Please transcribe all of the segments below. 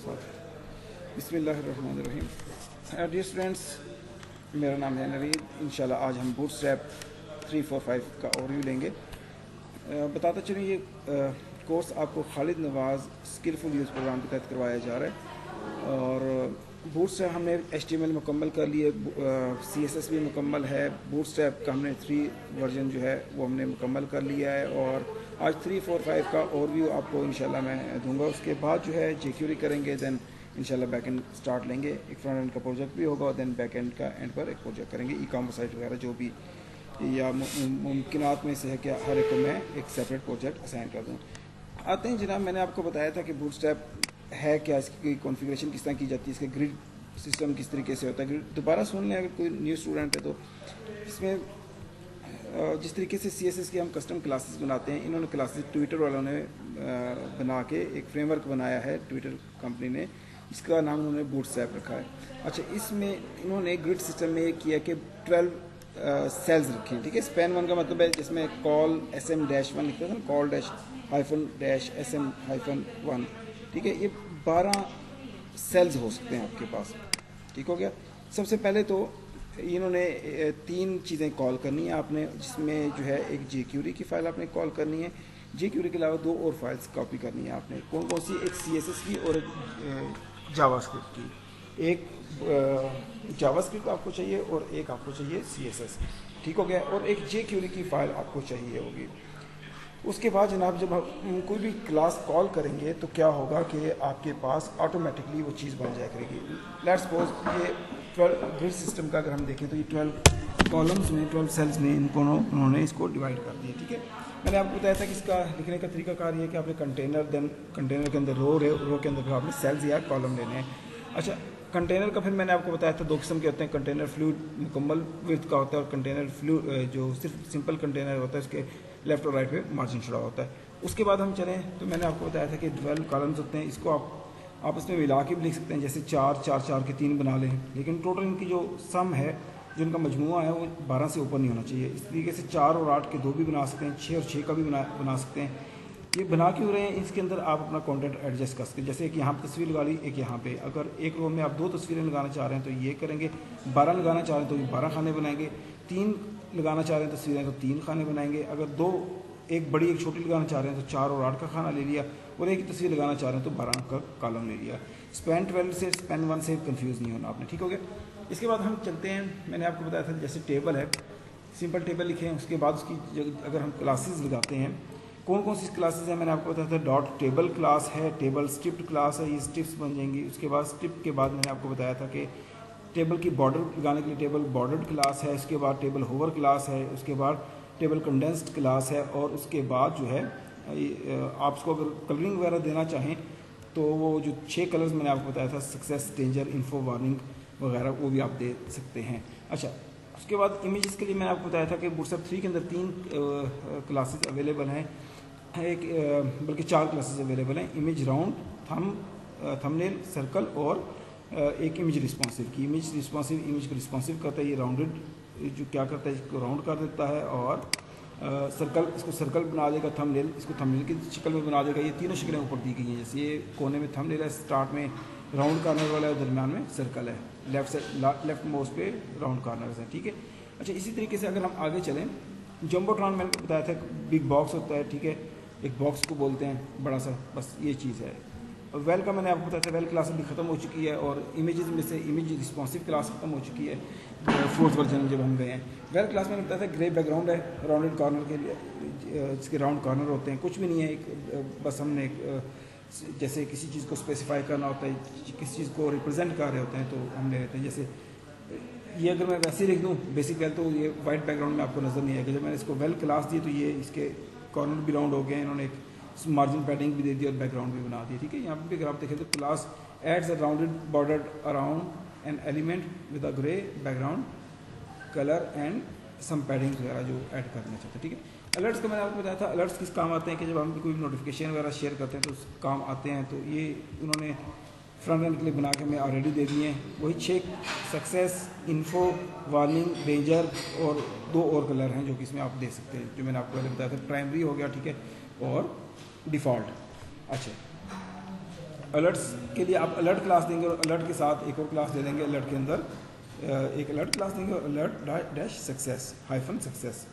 बिस्मिल्लाहिर्रहमानिर्रहीम। Dear students, मेरा नाम है नवीद। इंशाल्लाह आज हम बूटस्ट्रैप 345 का ओवरव्यू लेंगे। बताता चलूँ ये कोर्स आपको खालिद नवाज़ स्किलफुल यूज़ प्रोग्राम के तहत करवाया जा रहा है। और बूटस्ट्रैप हमने HTML मुकम्मल कर लिए, CSS भी मुकम्मल है। बूटस्ट्रैप का हमने 3 वर्जन जो है वो हमने मुकम्मल कर लिया है और आज 345 का ओवरव्यू आपको इंशाल्लाह मैं दूंगा। उसके बाद जो है jQuery करेंगे, देन इंशाल्लाह बैक एंड स्टार्ट लेंगे। एक फ्रंट एंड का प्रोजेक्ट भी होगा और देन बैक एंड का एंड पर एक प्रोजेक्ट करेंगे। ई-कॉमर्स साइट वगैरह जो भी या मुमकिनात में से है कि हर एक को मैं एक सेपरेट प्रोजेक्ट असाइन कर दूँ। आते हैं जनाब, मैंने आपको बताया था कि बूटस्ट्रैप है क्या, इसकी कॉन्फ़िगरेशन किस तरह की जाती है, इसका ग्रिड सिस्टम किस तरीके से होता है। ग्रिड दोबारा सुन लें अगर कोई न्यू स्टूडेंट है तो। इसमें जिस तरीके से CSS की हम कस्टम क्लासेस बनाते हैं, इन्होंने क्लासेस ट्विटर वालों ने बना के एक फ्रेमवर्क बनाया है, ट्विटर कंपनी ने, इसका नाम उन्होंने बूटस्ट्रैप रखा है। अच्छा, इसमें इन्होंने ग्रिड सिस्टम में ये किया कि 12 सेल्स रखे हैं, ठीक है। स्पैन 1 का मतलब है जिसमें कॉल SM-1 लिखता था, कॉल -SM-1, ठीक है। ये 12 सेल्स हो सकते हैं आपके पास, ठीक हो गया। सबसे पहले तो इन्होंने 3 चीज़ें कॉल करनी है आपने, जिसमें जो है एक jQuery की फ़ाइल आपने कॉल करनी है। jQuery के अलावा 2 और फाइल्स कॉपी करनी है आपने। कौन कौन सी? एक CSS की और एक जावास्क्रिप्ट की। एक जावास्क्रिप्ट आपको चाहिए और एक आपको चाहिए CSS, ठीक हो गया। और एक jQuery की फ़ाइल आपको चाहिए होगी। उसके बाद जनाब जब हम कोई भी क्लास कॉल करेंगे तो क्या होगा कि आपके पास ऑटोमेटिकली वो चीज़ बन जाया करेगी। लेट्स सपोज ये 12 ग्रिड सिस्टम का अगर हम देखें तो ये 12 कॉलम्स में, 12 सेल्स में उन्होंने इसको डिवाइड कर दिया, ठीक है। मैंने आपको बताया था कि इसका लिखने का तरीकाकार ये है कि आपने कंटेनर, देन कंटेनर के अंदर रो के अंदर आपने सेल्स या कॉलम लेने हैं। अच्छा, कंटेनर का फिर मैंने आपको बताया था 2 किस्म के होते हैं। कंटेनर फ्लूइड मुकम्मल विड्थ का होता है और कंटेनर जो सिर्फ सिंपल कंटेनर होता है, उसके लेफ्ट और राइट पे मार्जिन छुड़ा होता है। उसके बाद हम चलें तो मैंने आपको बताया था कि 12 कॉलम्स होते हैं, इसको आप आपस में मिला के भी लिख सकते हैं, जैसे 4 4 4 के 3 बना लें। लेकिन टोटल इनकी जो सम है, जो इनका मजमूआ है, वो 12 से ऊपर नहीं होना चाहिए। इस तरीके से 4 और 8 के 2 भी बना सकते हैं, 6 और 6 का भी बना सकते हैं। ये बना क्यों रहे हैं? इसके अंदर आप अपना कंटेंट एडजस्ट कर सकते हैं। जैसे एक यहाँ पर तस्वीर लगा ली, एक यहाँ पे। अगर एक रो में आप 2 तस्वीरें लगाना चाह रहे हैं तो ये करेंगे, 12 लगाना चाह रहे हैं तो ये 12 खाने बनाएंगे, 3 लगाना चाह रहे हैं तस्वीरें तो 3 खाने बनाएंगे। अगर 2, एक बड़ी एक छोटी लगाना चाह रहे हैं तो 4 और 8 का खाना ले लिया, और एक ही तस्वीर लगाना चाह रहे हैं तो 12 का कॉलम ले लिया। स्पैन 12 से स्पैन 1 से कंफ्यूज नहीं होना आपने, ठीक हो गया। इसके बाद हम चलते हैं, मैंने आपको बताया था जैसे टेबल है, सिंपल टेबल लिखें। उसके बाद उसकी अगर हम क्लासेस लगाते हैं, कौन कौन सी क्लासेस हैं मैंने आपको बताया था। डॉट टेबल क्लास है, टेबल स्ट्रिप्ड क्लास है, ये स्ट्रिप्स बन जाएंगी। उसके बाद स्ट्रिप के बाद मैंने आपको बताया था कि टेबल की बॉर्डर लगाने के लिए टेबल बॉर्डर्ड क्लास है। उसके बाद टेबल होवर क्लास है। उसके बाद टेबल कंडेंस्ड क्लास है। और उसके बाद जो है आप उसको अगर कलरिंग वगैरह देना चाहें तो वो जो 6 कलर्स मैंने आपको बताया था, सक्सेस, डेंजर, इन्फो, वार्निंग वगैरह, वो भी आप दे सकते हैं। अच्छा, उसके बाद इमेजेस के लिए मैंने आपको बताया था कि बूटस्ट्रैप 3 के अंदर 3 क्लासेस अवेलेबल हैं, बल्कि 4 क्लासेस अवेलेबल हैं। इमेज राउंड, थंबनेल, सर्कल और एक इमेज रिस्पॉन्सिव की। इमेज रिस्पॉन्सिव इमेज को रिस्पॉन्सिव करता है, ये राउंडेड जो क्या करता है, इसको राउंड कर देता है। और सर्कल, इसको सर्कल बना देगा। थंबनेल, इसको थंबनेल की शक्ल में बना देगा। ये तीनों शक्लें ऊपर दी गई हैं, जैसे ये कोने में थंबनेल है, स्टार्ट में राउंड कॉर्नर वाला है, दरमियान में सर्कल है, लेफ्ट मोस्ट पे राउंड कॉर्नर है, ठीक है। अच्छा, इसी तरीके से अगर हम आगे चलें, जम्बोट्रॉन मैंने बताया था बिग बॉक्स होता है, ठीक है, एक बॉक्स को बोलते हैं बड़ा सा, बस ये चीज़ है। और वेल का मैंने आपको बताया था, वेल क्लास अभी ख़त्म हो चुकी है और इमेजेस में से इमेज रिस्पॉन्सिव क्लास ख़त्म हो चुकी है 4th वर्जन जब हम गए हैं। वेल क्लास मैंने बताया था ग्रे बैकग्राउंड है, राउंडेड कॉर्नर के लिए, जिसके राउंड कॉर्नर होते हैं, कुछ भी नहीं है, एक बस हमने एक जैसे किसी चीज़ को स्पेसिफाई करना होता है, किसी चीज़ को रिप्रेजेंट कर रहे होते हैं तो हम ले लेते हैं। जैसे ये अगर मैं वैसे लिख दूँ बेसिक वेल, तो ये वाइट बैकग्राउंड में आपको नज़र नहीं आएगा। जब मैंने इसको वेल क्लास दी तो ये इसके कॉर्नर भी राउंड हो गए, इन्होंने एक मार्जिन पैडिंग भी दे दी और बैकग्राउंड भी बना दिया, ठीक है। यहाँ पे भी अगर आप देखें तो class adds a rounded border around an element with a grey background colour and some padding वगैरह जो ऐड करना चाहते हैं, ठीक है। अलर्ट्स का मैंने आपको बताया था, अलर्ट्स किस काम आते हैं कि जब हम कोई नोटिफिकेशन वगैरह शेयर करते हैं तो उस काम आते हैं। तो ये उन्होंने फ्रंट एंड के लिए बना के हमें ऑलरेडी दे दिए हैं। वही 6 सक्सेस, इन्फो, वार्निंग, डेंजर और 2 और कलर हैं जो कि इसमें आप दे सकते हैं, जो मैंने आपको पहले बताया था। प्राइमरी हो गया, ठीक है, और डिफ़ॉल्ट। अच्छा, अलर्ट्स के लिए आप अलर्ट क्लास देंगे और अलर्ट के साथ एक और क्लास दे देंगे अलर्ट के अंदर एक अलर्ट क्लास देंगे और alert dash success hyphen success.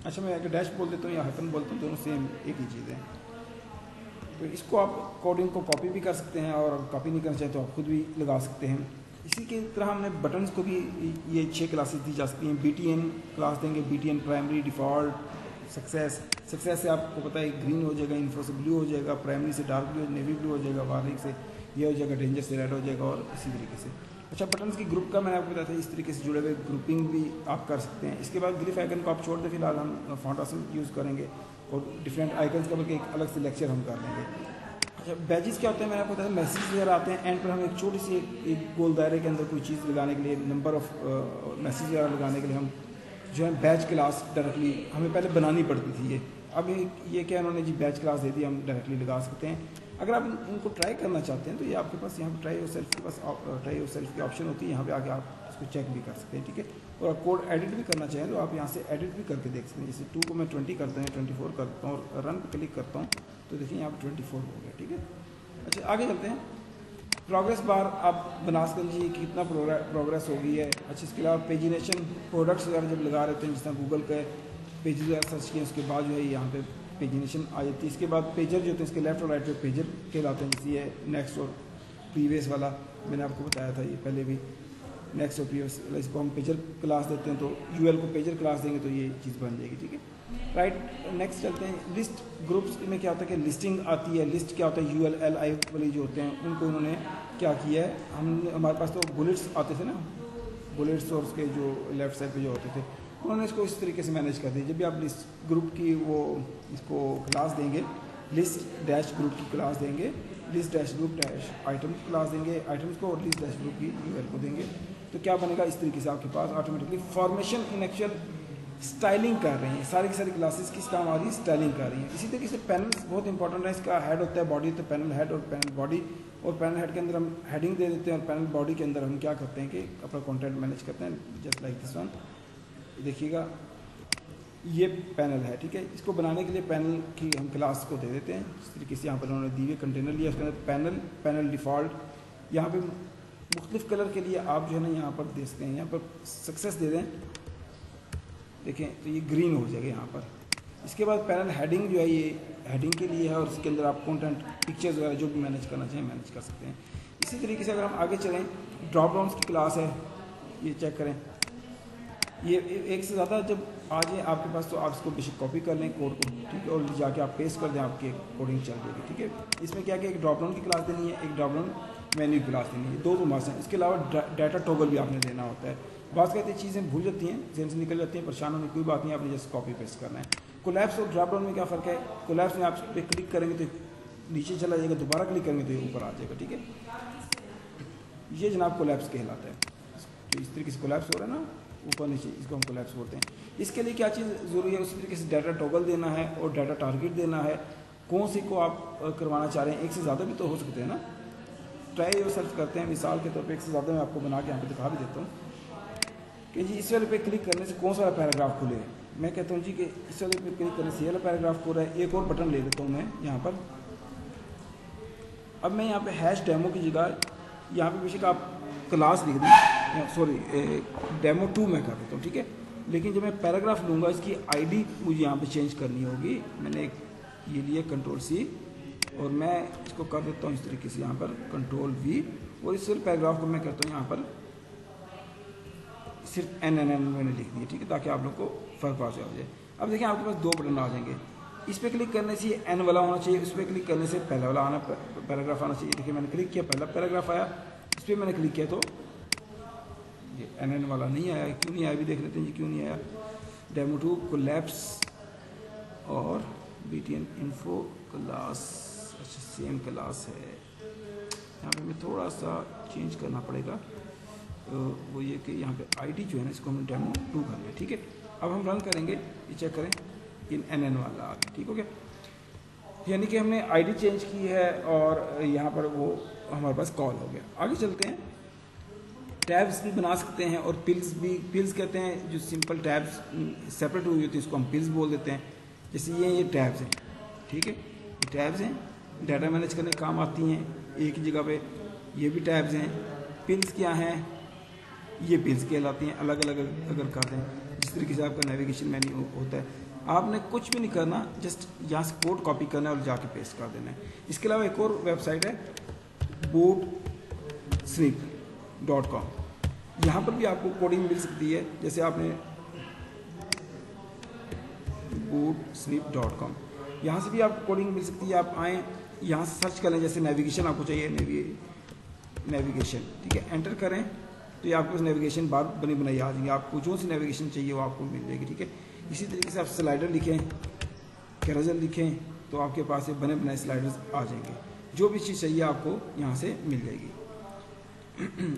अच्छा मैं एक डैश बोल देता हूँ या हाइफन बोलता हूँ, दोनों सेम एक ही चीज़ है। तो इसको आप कोडिंग को कॉपी भी कर सकते हैं और कॉपी नहीं करना चाहें तो आप खुद भी लगा सकते हैं। इसी की तरह हमने बटन्स को भी ये 6 क्लासेस दी जा सकती हैं। BTN क्लास देंगे, BTN primary, default, success. Success से आपको पता है ग्रीन हो जाएगा, इन्फो से ब्लू हो जाएगा, प्राइमरी से डार्क ब्लू, नेवी ब्लू हो जाएगा, वार्निंग से ये हो जाएगा, डेंजर से रेड हो जाएगा और इसी तरीके से। अच्छा बटन्स की ग्रुप का मैंने आपको बताया था, इस तरीके से जुड़े हुए ग्रुपिंग भी आप कर सकते हैं। इसके बाद ग्लिफ आइकन को आप छोड़ दें, फिलहाल हम फॉन्ट आसन यूज़ करेंगे और डिफरेंट आइकन्स का बल्कि एक अलग से लेक्चर हम कर लेंगे। अच्छा बैजेस क्या होते हैं मैंने आपको बताया, मैसेज वगैरह आते हैं। एंड पर हम एक छोटी सी एक गोल दायरे के अंदर कोई चीज़ लगाने के लिए, नंबर ऑफ मैसेज वगैरह लगाने के लिए हम जो है बैच क्लास डायरेक्टली हमें पहले बनानी पड़ती थी। ये अब ये क्या उन्होंने जी बैच क्लास दे दी, हम डायरेक्टली लगा सकते हैं। अगर आप इनको ट्राई करना चाहते हैं तो ये आपके पास यहाँ पर ट्राई योर सेल्फ के पास ट्राई योर सेल्फ की ऑप्शन होती है, यहाँ पे आके आप इसको चेक भी कर सकते हैं, ठीक है। और आप कोड एडिट भी करना चाहें तो आप यहाँ से एडिट भी करके देख सकते हैं। जैसे 2 को मैं 20 करता हूँ, 24 करता हूँ और रन पर क्लिक करता हूँ तो देखिए यहाँ पर 24 हो गया, ठीक है। अच्छा आगे चलते हैं। प्रोग्रेस बार आप बना सकते हैं जी कितना प्रोग्रेस हो गई है। अच्छा इसके अलावा पेजिनेशन प्रोडक्ट्स वगैरह जब लगा रहते हैं, जिस तरह गूगल के पेजेस वगैरह सर्च किए उसके बाद जो है यहाँ पे पेजिनेशन आ जाती है। इसके बाद पेजर जो होते हैं इसके लेफ्ट और राइट पे पेजर कहलाते हैं, जैसे ये नेक्स्ट और प्रीवियस वाला मैंने आपको बताया था ये पहले भी, नेक्स्ट और प्रीवियस इसको हम पेजर क्लास देते हैं तो UL को पेजर क्लास देंगे तो ये चीज़ बन जाएगी, ठीक है। राइट नेक्स्ट चलते हैं। लिस्ट ग्रुप्स में क्या होता है कि लिस्टिंग आती है। लिस्ट क्या होता है, UL LI वाले जो होते हैं उनको उन्होंने क्या किया है, हमारे पास तो बुलेट्स आते थे ना, बुलेट्स और उसके जो लेफ्ट साइड पे जो होते थे उन्होंने इसको इस तरीके से मैनेज कर दिया। जब भी आप लिस्ट ग्रुप की वो इसको क्लास देंगे, लिस्ट डैश ग्रुप की क्लास देंगे, list dash group dash item class देंगे आइटम्स को, और लिस्ट डैश ग्रुप की UL को देंगे तो क्या बनेगा इस तरीके से आपके पास automatically formation in actual styling कर रही हैं। सारी की सारी क्लासेस किस काम आ रही है, स्टाइलिंग कर रही हैं। इसी तरीके से पैनल्स बहुत इंपॉर्टेंट है। इसका हेड होता है, बॉडी, तो पैनल हेड और पैनल बॉडी, और पैनल हेड के अंदर हम हेडिंग दे देते हैं और पैनल बॉडी के अंदर हम क्या करते हैं कि अपना कंटेंट मैनेज करते हैं, जस्ट लाइक दिस वन। देखिएगा ये पैनल है, ठीक है। इसको बनाने के लिए पैनल की हम क्लास को दे देते हैं इस तरीके से। यहाँ पर उन्होंने दी हुई कंटेनर लिया, उसके अंदर पैनल डिफ़ॉल्ट, यहाँ पे मुख्तलिफ कलर के लिए आप जो है ना यहाँ पर दे सकते हैं। यहाँ पर सक्सेस दे दें, देखें तो ये ग्रीन हो जाएगा यहाँ पर। इसके बाद पैनल हेडिंग जो है ये हेडिंग के लिए है और इसके अंदर आप कंटेंट पिक्चर्स वगैरह जो भी मैनेज करना चाहें मैनेज कर सकते हैं। इसी तरीके से अगर हम आगे चलें, ड्रॉप डाउन्स की क्लास है, ये चेक करें। ये एक से ज़्यादा जब आ जाए आपके पास तो आप इसको बेशक कॉपी कर लें कोड को, ठीक है, और जाके आप पेस्ट कर दें, आपकी कोडिंग चल जाएगी, ठीक है। इसमें क्या क्या एक ड्रॉप डाउन की क्लास देनी है, एक ड्रॉप डाउन मेन्यू की क्लास देनी है, 2 मार्क्स हैं। इसके अलावा डाटा टॉगल भी आपने देना होता है। बात कहते हैं चीज़ें भूल जाती हैं, जहन से निकल जाती हैं, परेशान होने की कोई बात नहीं, आपने जस्ट कॉपी पेस्ट करना है। कोलैप्स और ड्रॉप डाउन में क्या फ़र्क है, कोलैप्स में आप पे क्लिक करेंगे तो नीचे चला जाएगा, दोबारा क्लिक करेंगे तो ये ऊपर आ जाएगा, ठीक है। ये जनाब कोलैप्स कहलाता है। तो इस तरीके से कोलैप्स हो रहा है ना ऊपर नीचे, इसको हम कोलैप्स बोलते हैं। इसके लिए क्या चीज़ ज़रूरी है, उसी तरीके से डाटा टॉगल देना है और डाटा टारगेट देना है। कौन सी को आप करवाना चाह रहे हैं, एक से ज़्यादा भी तो हो सकते हैं ना। ट्राई और सर्च करते हैं, मिसाल के तौर पे एक से ज़्यादा मैं आपको बना के यहाँ पे दिखा भी देता हूँ कि जी इस वाले पे क्लिक करने से कौन सा पैराग्राफ खुले। मैं कहता हूँ जी कि इस वाले पे क्लिक करने से ये वाला पैराग्राफ खुल रहा है। एक और बटन ले लेता हूँ मैं यहाँ पर। अब मैं यहाँ पे हैश डेमो की जगह यहाँ पे बेशक आप क्लास लिख दें, सॉरी डेमो 2 मैं कर देता हूँ, ठीक है। लेकिन जब मैं पैराग्राफ लूँगा इसकी ID मुझे यहाँ पे चेंज करनी होगी। मैंने एक ये लिया Ctrl+C और मैं इसको कर देता हूँ इस तरीके से यहाँ पर Ctrl+V, और इस पैराग्राफ को मैं करता हूँ यहाँ पर सिर्फ NNN मैंने लिख दिया, ठीक है, ताकि आप लोग को फ़र्क आ जाए। अब देखिए आपके पास 2 बटन आ जाएंगे। इस पर क्लिक करने से N वाला होना चाहिए, उस पर क्लिक करने से पहला वाला पैराग्राफ आना चाहिए। देखिए मैंने क्लिक किया, पहला पैराग्राफ आया, इस पर मैंने क्लिक किया तो ये NN वाला नहीं आया। क्यों नहीं आया भी देख लेते हैं जी, क्यों नहीं आया। डेमो 2 कोलैप्स और BTN इन्फो क्लास, अच्छा सेम क्लास है। यहाँ पे हमें थोड़ा सा चेंज करना पड़ेगा, तो वो ये कि यहाँ पे ID जो है ना इसको हमें डेमो 2 करना है, ठीक है। अब हम रन करेंगे, ये चेक करें इन NN वाला आ गया, ठीक हो गया। यानी कि हमने ID चेंज की है और यहाँ पर वो हमारे पास कॉल हो गया। आगे चलते हैं। टैब्स भी बना सकते हैं और पिल्स भी, पिल्स कहते हैं जो सिंपल टैब्स सेपरेट हुई होती है इसको हम पिल्स बोल देते हैं। जैसे ये टैब्स हैं, ठीक है, ये टैब्स हैं, डाटा मैनेज करने के काम आती हैं। एक ही जगह पे ये भी टैब्स हैं। पिन्स क्या हैं, ये पिन्स कहलाती हैं। अलग अलग अगर कर दें, जिस तरीके से आपका नेविगेशन मेन्यू होता है, आपने कुछ भी नहीं करना, जस्ट यहाँ से कोड कॉपी करना है और जाके पेस्ट कर देना है। इसके अलावा एक और वेबसाइट है bootsweep.com, यहाँ पर भी आपको कोडिंग मिल सकती है। जैसे आपने bootsweep.com, यहाँ से भी आपको कोडिंग मिल सकती है। आप आएँ, यहाँ से सर्च करें, जैसे नेविगेशन आपको चाहिए, नेविगेशन, ठीक है, एंटर करें तो ये आपको नेविगेशन बार बनी बनाई आ जाएंगे। आपको जो सी नेविगेशन चाहिए वो आपको मिल जाएगी, ठीक है। इसी तरीके से आप स्लाइडर लिखें, कैरोसेल लिखें, तो आपके पास ये बने बनाए स्लाइडर्स आ जाएंगे। जो भी चीज़ चाहिए आपको यहाँ से मिल जाएगी।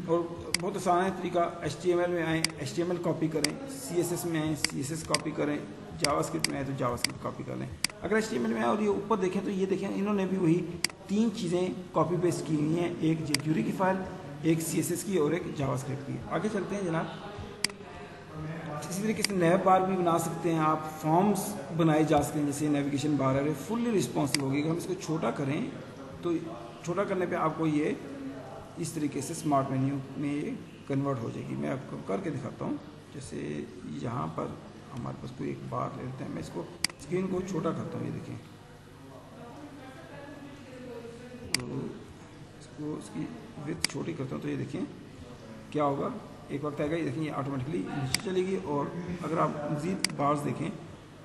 और बहुत आसान है तरीका, HTML में आएँ, HTML कॉपी करें, CSS में आएँ, CSS कॉपी करें, जावास्क्रिप्ट में आए तो जावास्क्रिप्ट कॉपी कर लें। अगर HTML में आए और ये ऊपर देखें तो ये देखें, इन्होंने भी वही 3 चीज़ें कॉपी पेस्ट की हुई हैं, एक jQuery की फाइल, एक CSS की और एक जावास्क्रिप्ट की। आगे चलते हैं जनाब। इसी तरीके से नैव बार भी बना सकते हैं आप, फॉर्म्स बनाए जा सकते हैं। जैसे नेविगेशन बार है, फुल्ली रिस्पॉन्सिव होगी। अगर हम इसको छोटा करें तो छोटा करने पे आपको ये इस तरीके से स्मार्ट मेन्यू में ये कन्वर्ट हो जाएगी। मैं आपको करके दिखाता हूँ। जैसे यहाँ पर हमारे पास कोई एक बार ले लेते हैं, मैं इसको स्क्रीन को छोटा करता हूँ, ये देखें, तो इसको इसकी विड्थ छोटी करता हूँ तो ये देखें क्या होगा। एक वक्त आएगा, ये देखें, ये ऑटोमेटिकली नीचे चलेगी। और अगर आप मज़ीद बार्स देखें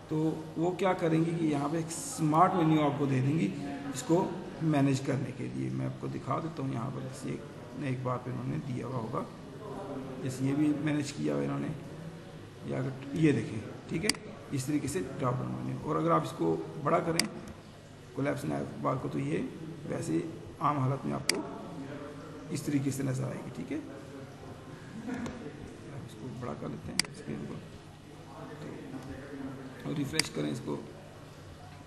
तो वो क्या करेंगी कि यहाँ पे एक स्मार्ट मेन्यू आपको दे देंगी इसको मैनेज करने के लिए। मैं आपको दिखा देता हूँ। यहाँ पर जैसे एक बार पे इन्होंने दिया हुआ होगा, जैसे ये भी मैनेज किया हुआ इन्होंने, या अगर ये देखें, ठीक है, इस तरीके से ड्रॉप डाउन मेन्यू। और अगर आप इसको बड़ा करें कोलैप्स नैव बार को, तो ये वैसे आम हालत में आपको इस तरीके से नज़र आएगी, ठीक है। इसको बड़ा कर लेते हैं स्क्रीन को, तो और रिफ्रेश करें इसको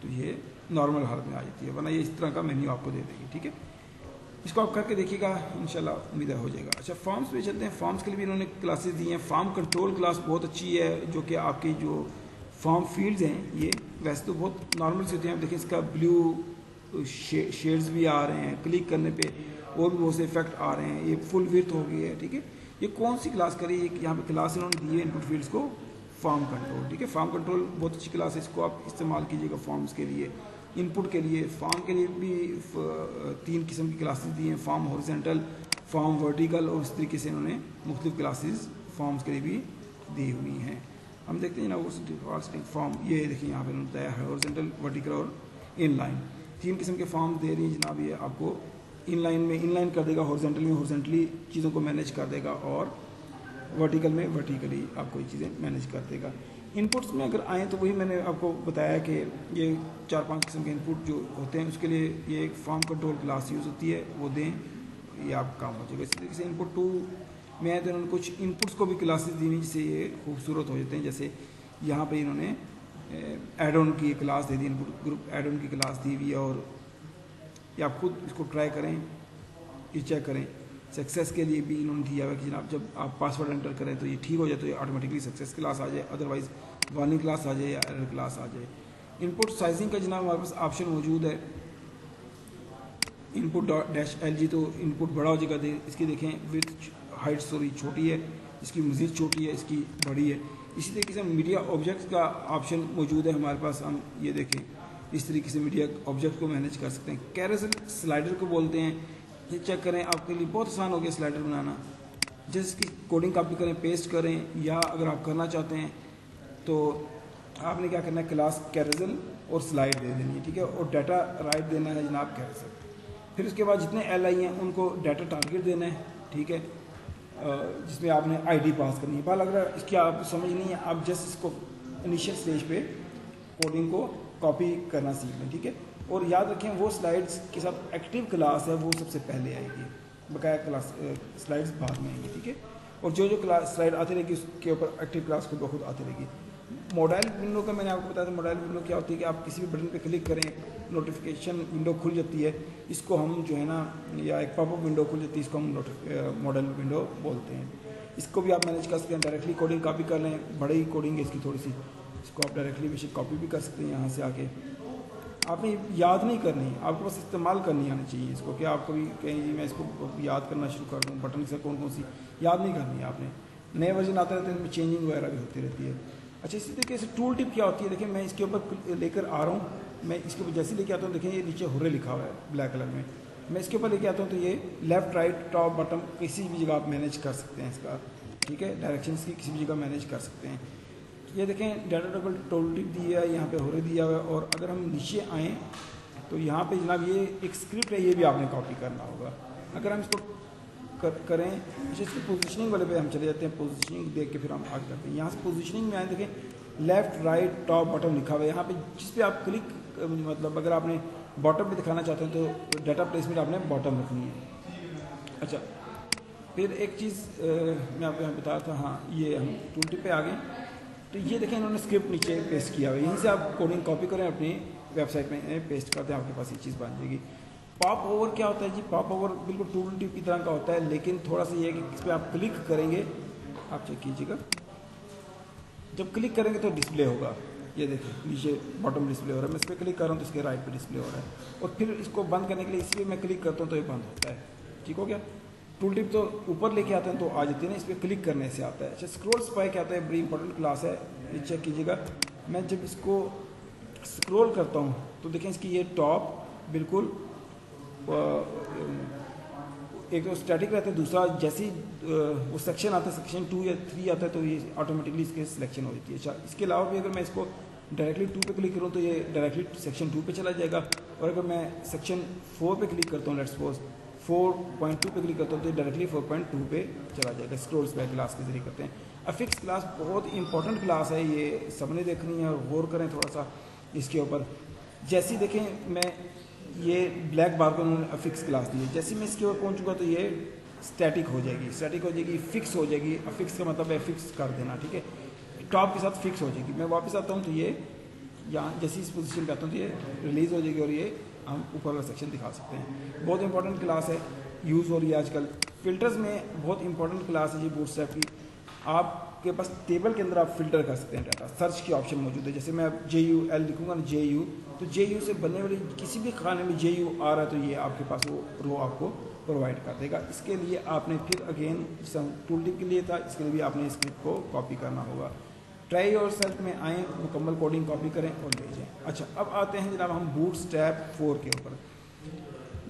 तो ये नॉर्मल हालत में आ जाती है, वरना ये इस तरह का मेन्यू आपको दे देगी, ठीक है। इसको आप करके देखिएगा, इंशाल्लाह उम्मीद हो जाएगा। अच्छा, फॉर्म्स पे चलते हैं। फॉर्म्स के लिए भी इन्होंने क्लासेस दी हैं। फॉर्म कंट्रोल क्लास बहुत अच्छी है, जो कि आपकी जो फॉर्म फील्ड्स हैं, ये वैसे तो बहुत नॉर्मल से होते हैं। आप देखिए इसका ब्लू शेड्स भी आ रहे हैं, क्लिक करने पे और भी बहुत से इफेक्ट आ रहे हैं। ये फुल विड्थ हो गई है, ठीक है। ये कौन सी क्लास करी, यहाँ पे क्लास इन्होंने दी है इनपुट फील्ड्स को, फॉर्म कंट्रोल, ठीक है। फॉर्म कंट्रोल बहुत अच्छी क्लास है, इसको आप इस्तेमाल कीजिएगा फॉर्म्स के लिए, इनपुट के लिए। फॉर्म के लिए भी 3 किस्म की क्लासेस दी हैं, फॉर्म हॉरिजॉन्टल, फॉर्म वर्टिकल, और इस तरीके से इन्होंने मुख्तलिफ क्लासेस फॉर्म्स के लिए भी दी हुई हैं। हम देखते हैं ना वो फॉर्म, ये देखिए यहाँ पे इन्होंने बताया है हॉरिजॉन्टल, वर्टिकल और इनलाइन। 3 किस्म के फॉर्म दे रही हैं जनाब। ये आपको इनलाइन में इनलाइन कर देगा, हॉरिजॉन्टल में हॉरिजॉन्टली चीज़ों को मैनेज कर देगा, और वर्टिकल में वर्टिकली आपको ये चीज़ें मैनेज कर देगा। इनपुट्स में अगर आएँ तो वही मैंने आपको बताया कि ये 4-5 किस्म के इनपुट जो होते हैं, उसके लिए ये एक फॉर्म कंट्रोल क्लास यूज़ होती है, वो दें, ये आप काम हो जाएगा। इसी तरीके से इनपुट 2 में आए तो इन्होंने कुछ इनपुट्स को भी क्लासेस दी हुई, जिससे ये खूबसूरत हो जाते हैं। जैसे यहाँ पे इन्होंने एड ऑन की क्लास दे दी, इनपुट ग्रुप एड ऑन की क्लास दी हुई है। और ये आप खुद इसको ट्राई करें, ये चेक करें। सक्सेस के लिए भी इन्होंने दिया हुआ कि जनाब जब आप पासवर्ड एंटर करें तो ये ठीक हो जाए तो ये ऑटोमेटिकली सक्सेस क्लास आ जाए, अदरवाइज वार्निंग क्लास आ जाए या एरर क्लास आ जाए। इनपुट साइजिंग का जनाब हमारे पास ऑप्शन मौजूद है, इनपुट -LG, तो इनपुट बड़ा हो जाएगा। इसकी देखें विड्थ हाइट सॉरी छोटी है, इसकी मज़ीद छोटी है, इसकी बड़ी है। इसी तरीके से मीडिया ऑब्जेक्ट्स का ऑप्शन मौजूद है हमारे पास। हम ये देखें, इस तरीके से मीडिया ऑब्जेक्ट को मैनेज कर सकते हैं। कैरोसेल स्लाइडर को बोलते हैं, ये चेक करें, आपके लिए बहुत आसान हो गया स्लाइडर बनाना। जिसकी कोडिंग कॉपी करें, पेस्ट करें, या अगर आप करना चाहते हैं तो आपने क्या करना है, क्लास कैरोसेल और स्लाइड दे देनी है, ठीक है, और डाटा राइट देना है जनाब कैरोसेल। फिर उसके बाद जितने LI हैं उनको डाटा टारगेट देना है, ठीक है, जिसमें आपने ID पास करनी है। बाल अगर इसकी आप समझ नहीं है, आप जस्ट इसको इनिशियल स्टेज पे कोडिंग को कॉपी करना सीख लें, ठीक है। और याद रखें वो स्लाइड्स के साथ एक्टिव क्लास है वो सबसे पहले आएगी, बकाया क्लास स्लाइड्स बाद में आएंगी, ठीक है। और जो जो क्लास स्लाइड आती रहेगी उसके ऊपर एक्टिव क्लास खुद ब खुद आती रहेगी। मोबाइल विंडो का मैंने आपको बताया था, मोबाइल विंडो क्या होती है कि आप किसी भी बटन पे क्लिक करें, नोटिफिकेशन विंडो खुल जाती है। इसको हम जो है ना, या एक पॉपअप विंडो खुल जाती है, इसको हम मॉडल विंडो बोलते हैं। इसको भी आप मैनेज कर सकते हैं, डायरेक्टली कोडिंग कॉपी कर लें, बड़ी कोडिंग है इसकी थोड़ी सी, इसको आप डायरेक्टली बेशक कॉपी भी कर सकते हैं यहाँ से आके। آپ نے یاد نہیں کرنی، آپ کو بس استعمال کرنی آنی چاہیے اس کو، کہ آپ کبھی کہیں جی میں اس کو یاد کرنا شروع کر دوں، بٹن سے کون سی یاد نہیں کرنی ہے آپ نے، نئے ورژن آتے رہتے ہیں، اس میں چینجنگ وغیرہ بھی ہوتی رہتی ہے۔ اچھا اسی طریقے سے ٹول ٹپ کیا ہوتی ہے، دیکھیں میں اس کے اوپر لے کر آ رہا ہوں، میں اس کے اوپر جیسے لے کے آتا ہوں، دیکھیں یہ نیچے ہورے لکھا ہوا ہے بلیک کلر میں اس کے اوپر لے کے آتا ہوں تو یہ لیفٹ رائٹ ٹاپ بٹن کسی بھی جگہ آپ مینیج کر سکتے ہیں اس کا، ٹھیک ہے، ڈائریکشنس کی کسی بھی جگہ مینیج کر سکتے ہیں۔ یہ دیکھیں ڈیٹا ٹول ٹپ دیا ہے، یہاں پہ ہورے دیا ہوا ہے، اور اگر ہم نیچے آئیں تو یہاں پہ جناب یہ ایک اسکرپٹ ہے، یہ بھی آپ نے کاپی کرنا ہوگا۔ اگر ہم اس کو کریں، اچھا اس کی پوزیشننگ والے پہ ہم چلے جاتے ہیں، پوزیشننگ دیکھ کے پھر ہم آگے کرتے ہیں۔ یہاں سے پوزیشننگ میں آئیں، دیکھیں لیفٹ رائٹ ٹاپ بٹن لکھا ہوا ہے، یہاں پہ جس پہ آپ کلک، مطلب اگر آپ نے باٹم پہ دکھانا چاہتے ہیں تو ڈیٹا پلیسمنٹ آپ نے باٹم رکھنی ہے۔ اچھا پھر ایک چیز میں آپ کو بتا تھا، ہاں یہ ہم ٹول ٹپ پہ آ گئے، تو یہ دیکھیں انہوں نے اسکرپٹ نیچے پیسٹ کیا ہوا ہے، یہیں سے آپ کوڈنگ کاپی کریں، اپنی ویب سائٹ میں پیسٹ کرتے ہیں، آپ کے پاس یہ چیز بن جائے گی۔ پاپ اوور کیا ہوتا ہے جی؟ پاپ اوور بالکل ٹول ٹپ کی طرح کا ہوتا ہے، لیکن تھوڑا سا یہ ہے کہ اس پہ آپ کلک کریں گے، آپ چیک کیجیے گا، جب کلک کریں گے تو ڈسپلے ہوگا، یہ دیکھیں نیچے باٹم ڈسپلے ہو رہا ہے، میں اس پہ کلک کر رہا ہوں تو اس کے رائٹ پہ ڈسپلے ہو رہا ہے، اور پھر اس کو بند کرنے کے لیے اس پہ میں کلک کرتا ہوں تو یہ بند ہوتا ہے، ٹھیک ہو گیا۔ ٹول ٹپ تو اوپر لے کے آتے ہیں تو آ جاتی ہے نا، اس پہ کلک کرنے سے آتا ہے۔ اچھا اسکرول اسپائی کیا ہوتا ہے، بڑی امپورٹنٹ کلاس ہے، یہ چیک کیجیے گا۔ میں جب اس کو اسکرول کرتا ہوں تو دیکھیں اس کی یہ ٹاپ بالکل ایک تو اسٹیٹک رہتا ہے، دوسرا جیسی وہ سیکشن آتا ہے، سیکشن 2 یا 3 آتا ہے تو یہ آٹومیٹکلی اس کے سلیکشن ہو جاتی ہے۔ اچھا اس کے علاوہ بھی اگر میں اس کو ڈائریکٹلی 2 پہ کلک کروں تو یہ ڈائریکٹلی سیکشن 2 پہ چلا جائے گا، اور اگر میں سیکشن 4 پہ کلک کرتا ہوں، لیٹس سپوز 4.2 پہ کلک کرتا ہوں تو یہ ڈائریکٹلی 4.2 پہ چلا جائے گا۔ اسکرول اسپائی کلاس کے ذریعے کرتے ہیں۔ افکس کلاس بہت امپورٹنٹ کلاس ہے، یہ سب نے دیکھنی ہے، اور غور کریں تھوڑا سا اس کے اوپر۔ جیسی دیکھیں میں یہ بلیک بار کو انہوں نے افکس کلاس دی ہے، جیسے میں اس کے اوپر پہنچوں گا تو یہ اسٹیٹک ہو جائے گی، فکس ہو جائے گی۔ افکس کا مطلب ہے فکس کر دینا، ٹھیک ہے، ٹاپ کے ساتھ فکس ہو جائے گی۔ میں واپس آتا ہوں تو یہ یہاں جیسی اس پوزیشن پہ آتا ہوں تو یہ ریلیز ہو جائے گی، اور یہ ہم اوپر والا سیکشن دکھا سکتے ہیں۔ بہت امپورٹنٹ کلاس ہے، یوز ہو رہی ہے آج کل۔ فلٹرز میں بہت امپورٹنٹ کلاس ہے جی بوٹ اسٹریپ کی۔ آپ کے پاس ٹیبل کے اندر آپ فلٹر کر سکتے ہیں ڈاٹا، سرچ کی آپشن موجود ہے، جیسے میں اب JUL لکھوں گا نا، JU تو JU سے بننے والی کسی بھی خانے میں JU آ رہا ہے تو یہ آپ کے پاس وہ رو آپ کو پرووائڈ کر دے گا۔ اس کے لیے آپ نے پھر اگین جیسا ٹول ٹپ کے لیے تھا، اس کے لیے بھی آپ نے اسکرپٹ کو کاپی کرنا ہوگا۔ ٹرائی یور سیلف میں آئیں، مکمل کوڈنگ کاپی کریں اور لے جائیں۔ اچھا اب آتے ہیں جناب ہم بوٹ اسٹریپ 4 کے اوپر۔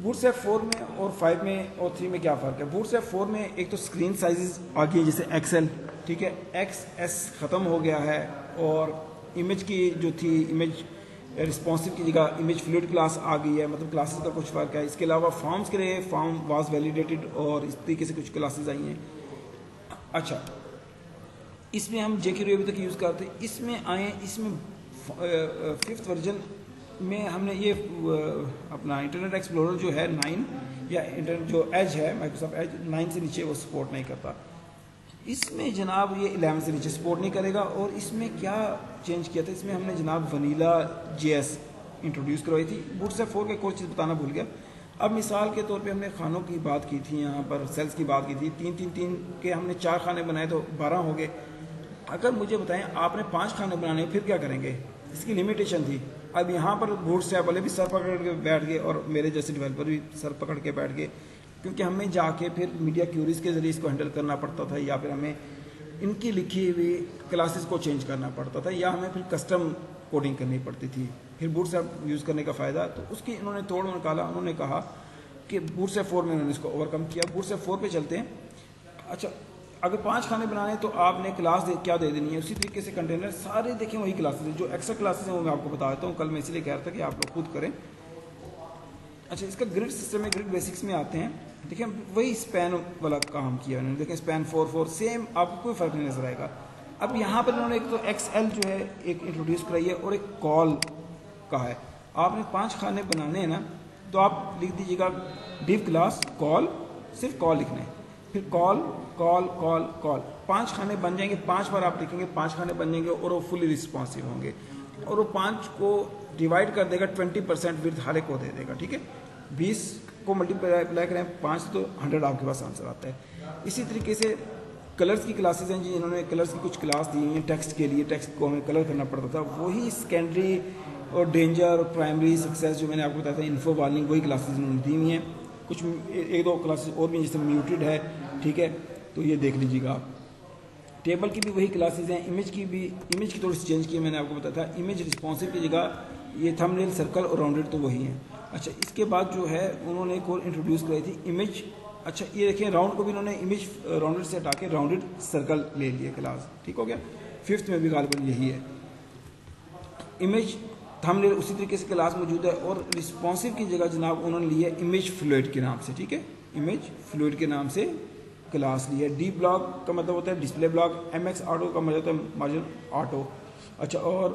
بوٹ اسٹریپ 4 میں اور 5 میں اور 3 میں کیا فرق ہے؟ بوٹ اسٹریپ 4 میں ایک تو اسکرین سائزز آ گئی ہے، جیسے XL، ٹھیک ہے، XS ختم ہو گیا ہے، اور امیج کی جو تھی امیج رسپانسو کی جگہ امیج فلوئڈ کلاس آ گئی ہے، مطلب کلاسز کا کچھ فرق ہے۔ اس کے علاوہ فارمز کے لیے فارم واز ویلیڈیٹڈ، اور اس طریقے سے کچھ کلاسز آئی ہیں۔ اچھا اس میں ہم JQuery ابھی تک یوز کرتے ہیں، اس میں آئیں، اس میں 5th ورژن میں ہم نے یہ اپنا انٹرنیٹ ایکسپلورر جو ہے 9 یا انٹرنیٹ جو ایج ہے، مائکروسافٹ ایج 9 سے نیچے وہ سپورٹ نہیں کرتا۔ اس میں جناب یہ 11 سے نیچے سپورٹ نہیں کرے گا۔ اور اس میں کیا چینج کیا تھا؟ اس میں ہم نے جناب ونیلا JS انٹروڈیوس کروائی تھی۔ بوٹ اسٹریپ 4 کے کوئی چیز بتانا بھول گیا۔ اب مثال کے طور پہ ہم نے خانوں کی بات کی تھی، یہاں پر سیلز کی بات کی تھی، 3 کے ہم نے 4 خانے بنائے تو 12 ہو گئے۔ اگر مجھے بتائیں آپ نے 5 خانے بنانے پھر کیا کریں گے؟ اس کی لمیٹیشن تھی۔ اب یہاں پر بوٹ اسٹریپ والے بھی سر پکڑ کے بیٹھ گئے، اور میرے جیسے ڈیولپر بھی سر پکڑ کے بیٹھ گئے، کیونکہ ہمیں جا کے پھر میڈیا کیوریز کے ذریعے اس کو ہینڈل کرنا پڑتا تھا، یا پھر ہمیں ان کی لکھی ہوئی کلاسز کو چینج کرنا پڑتا تھا، یا ہمیں پھر کسٹم کوڈنگ کرنی پڑتی تھی۔ پھر بوٹ اسٹریپ یوز کرنے کا فائدہ تو اس کی انہوں نے توڑ نکالا، انہوں نے کہا کہ بوٹ اسٹریپ 4 میں انہوں نے اس کو اوور کم کیا۔ بوٹ اسٹریپ 4 پہ چلتے ہیں۔ اچھا اگر 5 خانے بنانے تو آپ نے کلاس کیا دے دینی ہے؟ اسی طریقے سے کنٹینر سارے دیکھیں وہی کلاسز ہیں، جو ایکسٹرا کلاسز ہیں وہ میں آپ کو بتا دیتا ہوں، کل میں اسی لیے کہہ رہا تھا کہ آپ لوگ خود کریں۔ اچھا اس کا گرڈ سسٹم ہے، گرڈ بیسکس میں آتے ہیں، دیکھیں وہی اسپین والا کام کیا انہوں نے، دیکھیں اسپین 4 سیم، آپ کو کوئی فرق نہیں نظر آئے گا۔ اب یہاں پر انہوں نے ایک تو XL جو ہے ایک انٹروڈیوس کرائی ہے، اور ایک کال کہا ہے۔ آپ نے 5 خانے بنانے ہیں نا، تو آپ لکھ دیجیے گا ڈیو کلاس کال، صرف کال لکھنا ہے، پھر کال کال کال کال، 5 خانے بن جائیں گے، 5 بار آپ لکھیں گے، 5 خانے بن جائیں گے، اور وہ فلی رسپانسو ہوں گے، اور وہ 5 کو ڈیوائڈ کر دے گا 20% ورتھ ہر ایک کو دے دے گا، ٹھیک ہے۔ 20 کو ملٹیپلائی کریں 5 تو 100 آپ کے پاس آنسر آتا ہے۔ اسی طریقے سے کلرز کی کلاسز ہیں جی، انہوں نے کلرز کی کچھ کلاس دی ہیں ٹیکسٹ کے لیے، ٹیکسٹ کو ہمیں کلر کرنا پڑتا تھا، وہی سیکنڈری اور ڈینجر، پرائمری، سکسیس جو میں نے آپ کو بتایا تھا، انفو، وارننگ، وہی کلاسز انہوں نے دی ہوئی ہیں. کچھ ایک دو کلاسز اور بھی جیسے میوٹڈ ہے، ٹھیک ہے، تو یہ دیکھ لیجیے گا آپ. ٹیبل کی بھی وہی کلاسز ہیں. امیج کی تھوڑی سی چینج کی میں نے آپ کو بتایا تھا. امیج رسپانسو کی جگہ یہ تھم نیل، سرکل اور راؤنڈڈ تو وہی ہیں. اچھا اس کے بعد جو ہے انہوں نے ایک اور انٹروڈیوس کرائی تھی امیج. اچھا یہ دیکھیں راؤنڈ کو بھی انہوں نے امیج راؤنڈڈ سے ہٹا کے راؤنڈڈ سرکل لے لیا کلاس. ٹھیک ہو گیا. 5th میں بھی غالباً یہی ہے. امیج تھم نیل اسی طریقے سے کلاس موجود ہے. اور رسپانسو کی جگہ جناب انہوں نے لیا امیج فلوئڈ کے نام سے. ٹھیک ہے، امیج فلوئڈ کے نام سے کلاس لی ہے. ڈی بلاک کا مطلب ہوتا ہے display block. M X auto کا مطلب ہوتا ہے مارجن آٹو. اچھا اور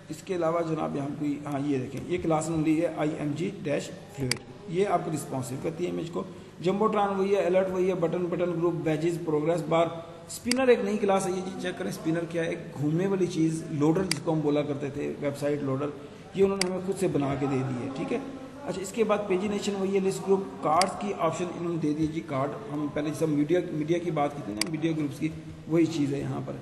اس کے علاوہ جناب یہاں کوئی یہ دیکھیں یہ کلاس نے لی ہے I M G dash fluid. یہ آپ کو رسپانسو کرتی ہے امیج کو. جمبو ٹران وہی ہے. الرٹ وہی ہے. بٹن گروپ، بیجز، پروگریس بار. اسپنر ایک نئی کلاس ہے. یہ جی چیک کریں اسپنر کیا ہے. ایک گھومنے والی چیز، لوڈر جس کو ہم بولا کرتے تھے، ویب سائٹ لوڈر. یہ انہوں نے ہمیں خود سے بنا کے دے دی ہے. ٹھیک ہے. اچھا اس کے بعد پیجینیشن وہی ہے. لسٹ گروپ، کارڈز کی آپشن انہوں نے دے دی جی. کارڈ ہم پہلے جیسے میڈیا کی بات کی تھی نا، میڈیا گروپس کی، وہی چیز ہے یہاں پر.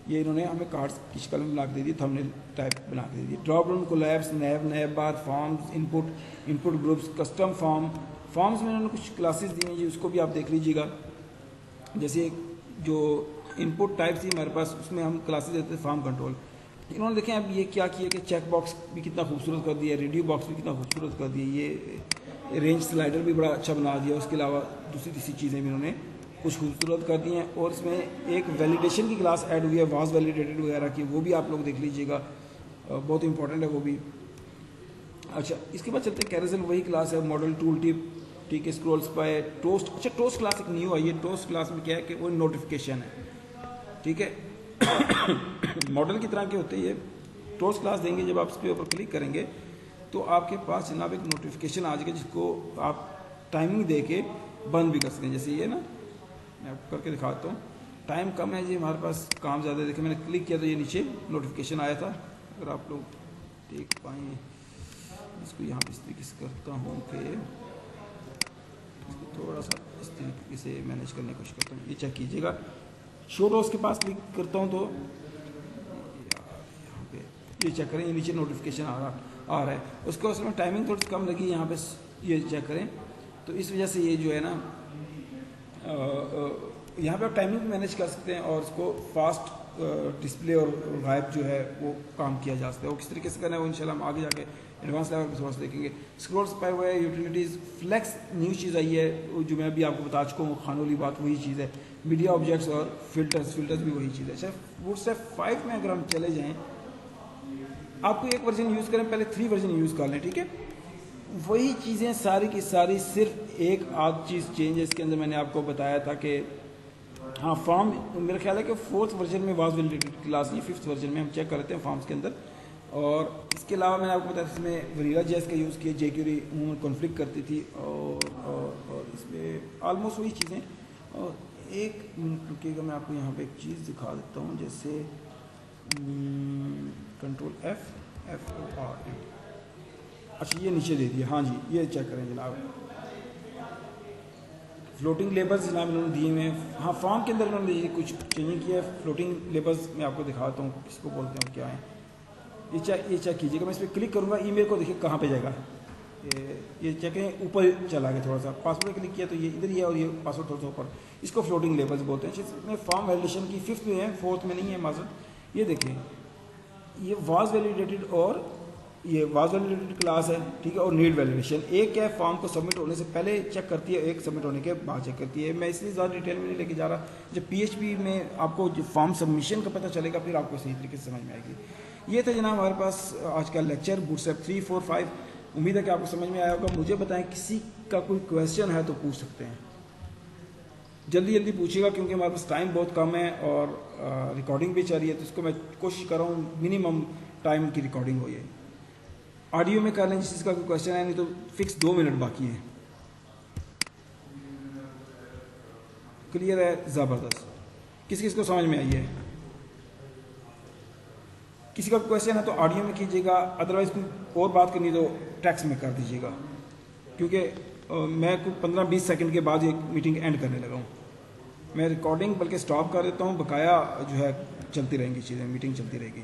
یہ انہوں نے ہمیں کارڈز کی شکل میں بنا کے دے دی، تھم نیل ٹائپ بنا کے دے دی. Dropdown, collapse, navbar, forms, input groups, custom forms میں انہوں نے کچھ کلاسز دی ہیں جی. اس کو بھی آپ دیکھ لیجیے گا. جیسے جو انپٹ ٹائپ تھی ہمارے پاس، اس میں ہم کلاسز دیتے تھے فارم کنٹرول. انہوں نے دیکھیں اب یہ کیا کیا کہ چیک باکس بھی کتنا خوبصورت کر دیا، ریڈیو باکس بھی کتنا خوبصورت کر دیا، یہ رینج سلائڈر بھی بڑا اچھا بنا دیا. اس کے علاوہ دوسری تیسری چیزیں بھی انہوں نے کچھ خوبصورت کر دی ہیں. اور اس میں ایک ویلیڈیشن کی کلاس ایڈ ہوئی ہے، واز ویلیڈیٹڈ وغیرہ کی. وہ بھی آپ لوگ دیکھ لیجیے گا، بہت امپورٹنٹ ہے وہ بھی. اچھا اس کے بعد چلتے ہیں کیروسل. وہی کلاس ہے. ماڈل ٹول ٹپ، ٹھیک ہے، اسکرولس پائے، ٹوسٹ. اچھا ٹوسٹ کلاس ایک نیو آئی ہے. ٹوسٹ کلاس میں کیا ہے کہ وہ نوٹیفیکیشن ہے. ٹھیک ہے، ماڈل کی طرح کے ہوتے یہ ٹوسٹ کلاس دیں گے. جب آپ اس کے اوپر کلک کریں گے تو آپ کے پاس جناب ایک نوٹیفیکیشن آ جائے گا جس کو آپ ٹائمنگ دے کے بند بھی کر سکتے ہیں. جیسے یہ نا میں آپ کو کر کے دکھاتا ہوں. ٹائم کم ہے جی ہمارے پاس، کام زیادہ ہے. دیکھیں میں نے کلک کیا تو یہ نیچے نوٹیفیکیشن آیا تھا. اگر آپ لوگ دیکھ پائیں اس کو یہاں پہ اس طریقے سے کرتا ہوں کہ اس کو تھوڑا سا اس طریقے سے مینیج کرنے کی کوشش کرتا ہوں. یہ چیک کیجیے گا. شو روز کے پاس کلک کرتا ہوں تو یہاں پہ یہ چیک کریں، یہ نیچے نوٹیفیکیشن آ رہا ہے. اس کو اصل میں ٹائمنگ تھوڑی سی کم لگی یہاں پہ. یہ چیک کریں تو اس وجہ سے یہ جو ہے نا یہاں پہ آپ ٹائمنگ مینیج کر سکتے ہیں اور اس کو فاسٹ ڈسپلے اور غائب جو ہے وہ کام کیا جا سکتا ہے. وہ کس طریقے سے کرنا ہے وہ انشاءاللہ ہم آگے جا کے ایڈوانس لیول پہ تھوڑا سا دیکھیں گے. اسکرولس پائے ہوئے ہے. یوٹیلیٹیز فلیکس نیو چیز آئی ہے جو میں ابھی آپ کو بتا چکا ہوں. خانوں والی بات وہی چیز ہے. میڈیا آبجیکٹس اور فلٹرز بھی وہی چیز ہے. اچھا ووڈ اسٹیپ 5 میں اگر ہم چلے جائیں، آپ کو ایک ورژن یوز کریں، پہلے 3 ورژن یوز کر لیں. ٹھیک ہے، وہی چیزیں ساری کی ساری، صرف ایک آدھ چیز چینج ہے اس کے اندر. میں نے آپ کو بتایا تھا کہ ہاں فارم میرا خیال ہے کہ 4th ورژن میں واز ویلیڈیٹڈ کلاس نہیں، 5th ورژن میں ہم چیک کر لیتے ہیں فارمز کے اندر. اور اس کے علاوہ میں نے آپ کو بتایا اس میں وریلا جیس کا یوز کیا. جے کیوری عموماً کنفلکٹ کرتی تھی اور اس میں آلموسٹ وہی چیزیں. اور ایک منٹ رکیے گا، میں آپ کو یہاں پہ ایک چیز دکھا دیتا ہوں. جیسے کنٹرول F. اچھا یہ نیچے دے دیا. ہاں جی یہ چیک کریں جناب. فلوٹنگ لیبلز جناب انہوں نے دیے ہوئے ہیں. ہاں فارم کے اندر انہوں نے کچھ چینجنگ کی ہے. فلوٹنگ لیبلز میں آپ کو دکھاتا ہوں کس کو بولتے ہیں کیا ہیں. یہ چیک کیجیے گا. میں اس پہ کلک کروں گا، ای میل کو دیکھیے کہاں پہ جائے گا. یہ چیک کریں اوپر چلا گیا تھوڑا سا. پاسورڈ کلک کیا تو یہ ادھر ہی ہے اور یہ پاسورڈ تھوڑا سا اوپر. اس کو فلوٹنگ لیبلز بولتے ہیں. اس میں فارم ویلیڈیشن کی 5th میں ہے، 4th میں نہیں ہے معذرت. یہ دیکھیں یہ واز ویلیڈیٹڈ اور یہ واز ویلیڈیٹڈ کلاس ہے. ٹھیک ہے، اور نیڈ ویلیڈیشن. ایک کیا ہے فارم کو سبمٹ ہونے سے پہلے چیک کرتی ہے، ایک سبمٹ ہونے کے بعد چیک کرتی ہے. میں اس لیے زیادہ ڈیٹیل میں نہیں لے کے جا رہا. جب PHP میں آپ کو فارم سبمیشن کا پتہ چلے گا پھر آپ کو صحیح طریقے سے سمجھ میں آئے گی. یہ تھا جناب ہمارے پاس آج کا لیکچر بوٹ اسٹریپ 3 4 5. امید ہے کہ آپ کو سمجھ میں آیا ہوگا. مجھے بتائیں کسی کا کوئی کویسچن ہے تو پوچھ سکتے ہیں. جلدی پوچھیے گا کیونکہ ہمارے پاس ٹائم بہت کم ہے اور ریکارڈنگ بھی چل رہی ہے. تو اس کو میں کوشش کر رہا ہوں منیمم ٹائم کی ریکارڈنگ ہو. یہ آڈیو میں کر لیں جس کا کوئی کویسچن ہے، نہیں تو فکس 2 منٹ باقی ہیں. کلیئر ہے؟ زبردست. کس کو سمجھ میں آئی ہے؟ کسی کا کویسچن ہے تو آڈیو میں کیجیے گا. ادروائز کوئی اور بات کرنی تو ٹیکسٹ میں کر دیجیے گا، کیونکہ میں کوئی 15-20 سیکنڈ کے بعد یہ میٹنگ اینڈ کرنے لگا ہوں. میں ریکارڈنگ بلکہ سٹاپ کر دیتا ہوں. بقایا جو ہے چلتی رہیں گی چیزیں، میٹنگ چلتی رہے گی.